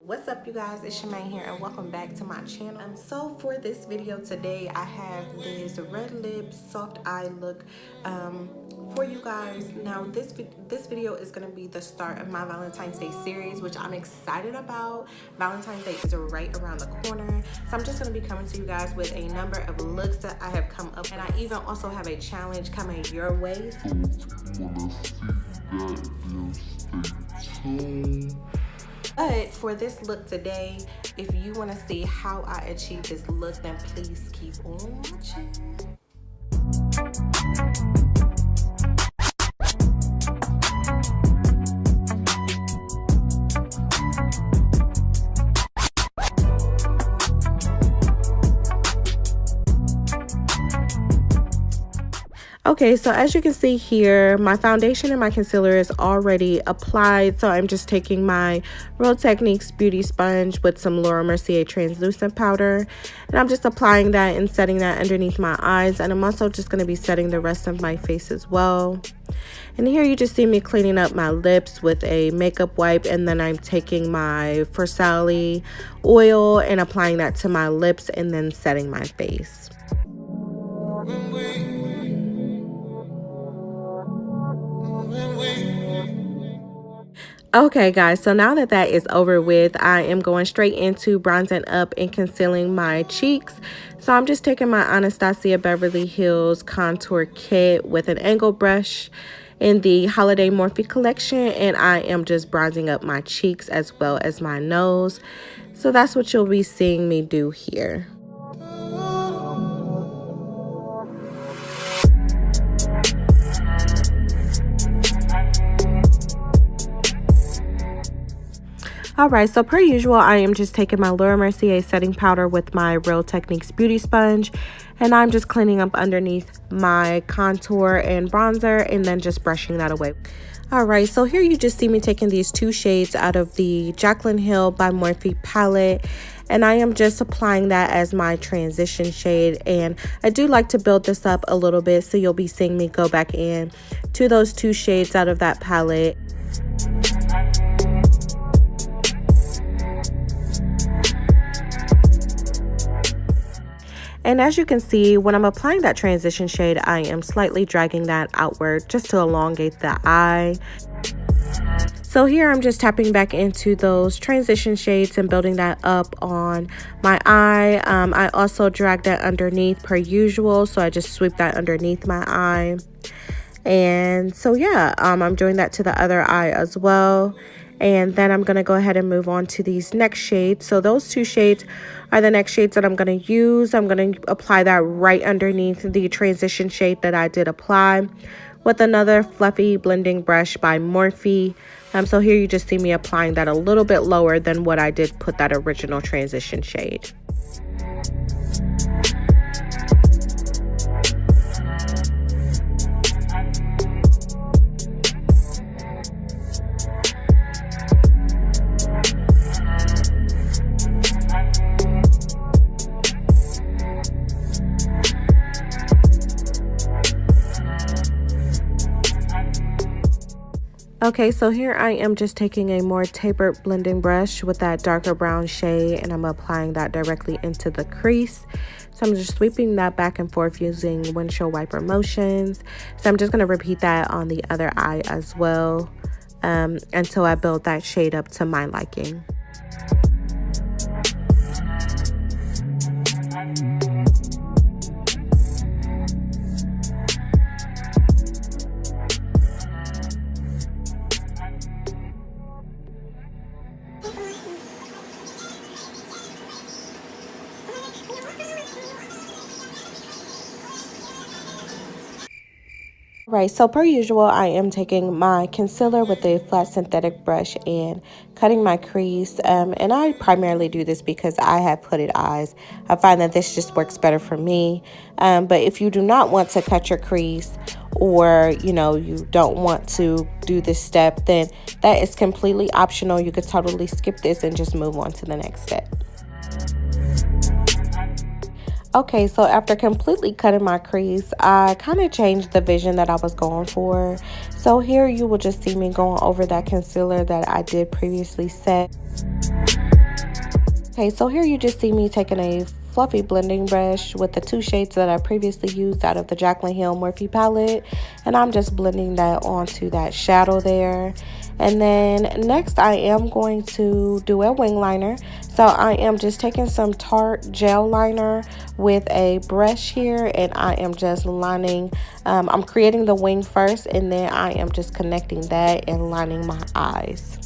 What's up, you guys? It's Shemaine here and welcome back to my channel. So for this video today, I have this red lip soft eye look for you guys. Now this video is going to be the start of my Valentine's Day series, which I'm excited about. Valentine's Day is right around the corner, so I'm just going to be coming to you guys with a number of looks that I have come up, and I even also have a challenge coming your way. So if you want to see that, then stay tuned. But for this look today, if you want to see how I achieve this look, then please keep on watching. Okay, so as you can see here, my foundation and my concealer is already applied. So I'm just taking my Real Techniques beauty sponge with some Laura Mercier translucent powder. And I'm just applying that and setting that underneath my eyes. And I'm also just going to be setting the rest of my face as well. And here you just see me cleaning up my lips with a makeup wipe. And then I'm taking my Farsali oil and applying that to my lips and then setting my face. Okay guys, so now that that is over with, I am going straight into bronzing up and concealing my cheeks. So I'm just taking my Anastasia Beverly Hills contour kit with an angle brush in the Holiday Morphe collection, and I am just bronzing up my cheeks as well as my nose. So that's what you'll be seeing me do here. Alright, so per usual, I am just taking my Laura Mercier setting powder with my Real Techniques beauty sponge, and I'm just cleaning up underneath my contour and bronzer and then just brushing that away. Alright, so here you just see me taking these two shades out of the Jaclyn Hill by Morphe palette, and I am just applying that as my transition shade. And I do like to build this up a little bit, so you'll be seeing me go back in to those two shades out of that palette. And as you can see, when I'm applying that transition shade, I am slightly dragging that outward just to elongate the eye. So here I'm just tapping back into those transition shades and building that up on my eye. I also drag that underneath per usual, so I just sweep that underneath my eye. And so yeah, I'm doing that to the other eye as well. And then I'm going to go ahead and move on to these next shades. So those two shades are the next shades that I'm going to use. I'm going to apply that right underneath the transition shade that I did apply with another fluffy blending brush by Morphe. So here you just see me applying that a little bit lower than what I did put that original transition shade. Okay, so here I am just taking a more tapered blending brush with that darker brown shade, and I'm applying that directly into the crease. So I'm just sweeping that back and forth using windshield wiper motions. So I'm just going to repeat that on the other eye as well until I build that shade up to my liking. Right, so per usual, I am taking my concealer with a flat synthetic brush and cutting my crease. And I primarily do this because I have hooded eyes. I find that this just works better for me. But if you do not want to cut your crease, or you don't want to do this step, then that is completely optional. You could totally skip this and just move on to the next step. Okay, so after completely cutting my crease, I kind of changed the vision that I was going for. So here you will just see me going over that concealer that I did previously set. Okay, so here you just see me taking a fluffy blending brush with the 2 shades that I previously used out of the JaclynHillXMorphe palette, and I'm just blending that onto that shadow there. And then next I am going to do a wing liner. So I am just taking some Tarte gel liner with a brush here, and I am just lining, I'm creating the wing first, and then I am just connecting that and lining my eyes.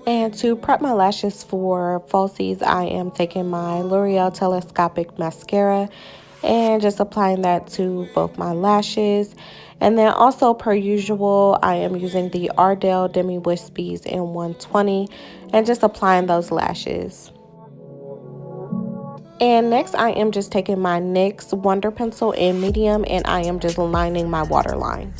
And to prep my lashes for falsies, I am taking my L'Oreal Telescopic mascara and just applying that to both my lashes. And then also, per usual, I am using the Ardell Demi Wispies in 120 and just applying those lashes. And next, I am just taking my NYX Wonder Pencil in medium, and I am just lining my waterline.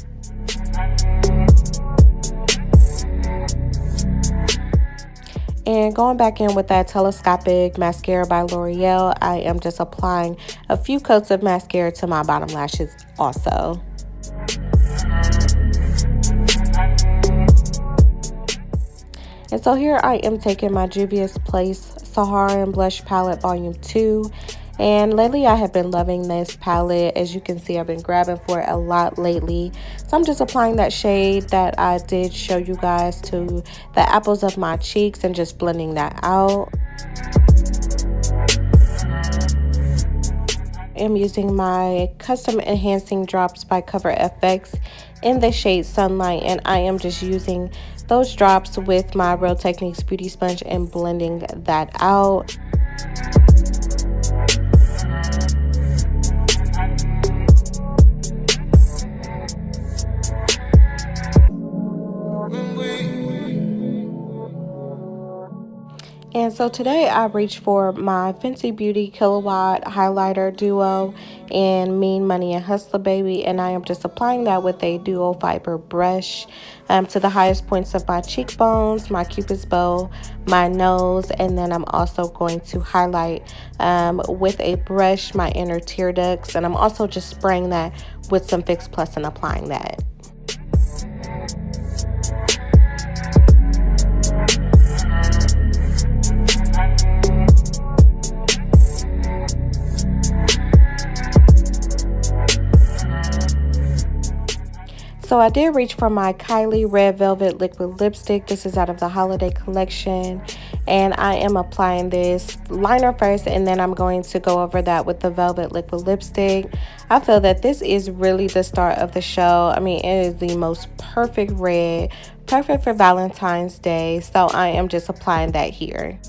And going back in with that Telescopic mascara by L'Oreal, I am just applying a few coats of mascara to my bottom lashes also. And so here I am taking my Juvia's Place Sarharan Blush Palette Volume 2. And lately I have been loving this palette. As you can see, I've been grabbing for it a lot lately. So I'm just applying that shade that I did show you guys to the apples of my cheeks and just blending that out. I'm using my custom enhancing drops by Cover FX in the shade Sunlight, and I am just using those drops with my Real Techniques Beauty Sponge and blending that out. And so today I reached for my Fenty Beauty Killawatt Highlighter Duo in Mean Money and Hustla Baby, and I am just applying that with a dual fiber brush to the highest points of my cheekbones, my cupid's bow, my nose, and then I'm also going to highlight with a brush my inner tear ducts, and I'm also just spraying that with some Fix Plus and applying that. So I did reach for my Kylie Red Velvet Liquid Lipstick. This is out of the holiday collection. And I am applying this liner first, and then I'm going to go over that with the Velvet Liquid Lipstick. I feel that this is really the start of the show. I mean, it is the most perfect red, perfect for Valentine's Day. So I am just applying that here.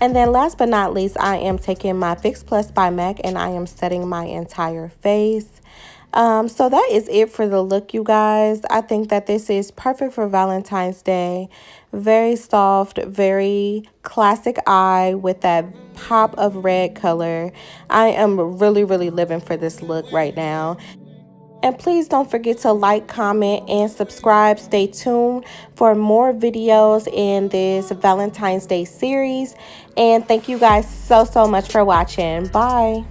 And then last but not least, I am taking my Fix Plus by MAC and I am setting my entire face. So that is it for the look, you guys. I think that this is perfect for Valentine's Day. Very soft, very classic eye with that pop of red color. I am really living for this look right now. And please don't forget to like, comment, and subscribe. Stay tuned for more videos in this Valentine's Day series. And thank you guys so much for watching. Bye.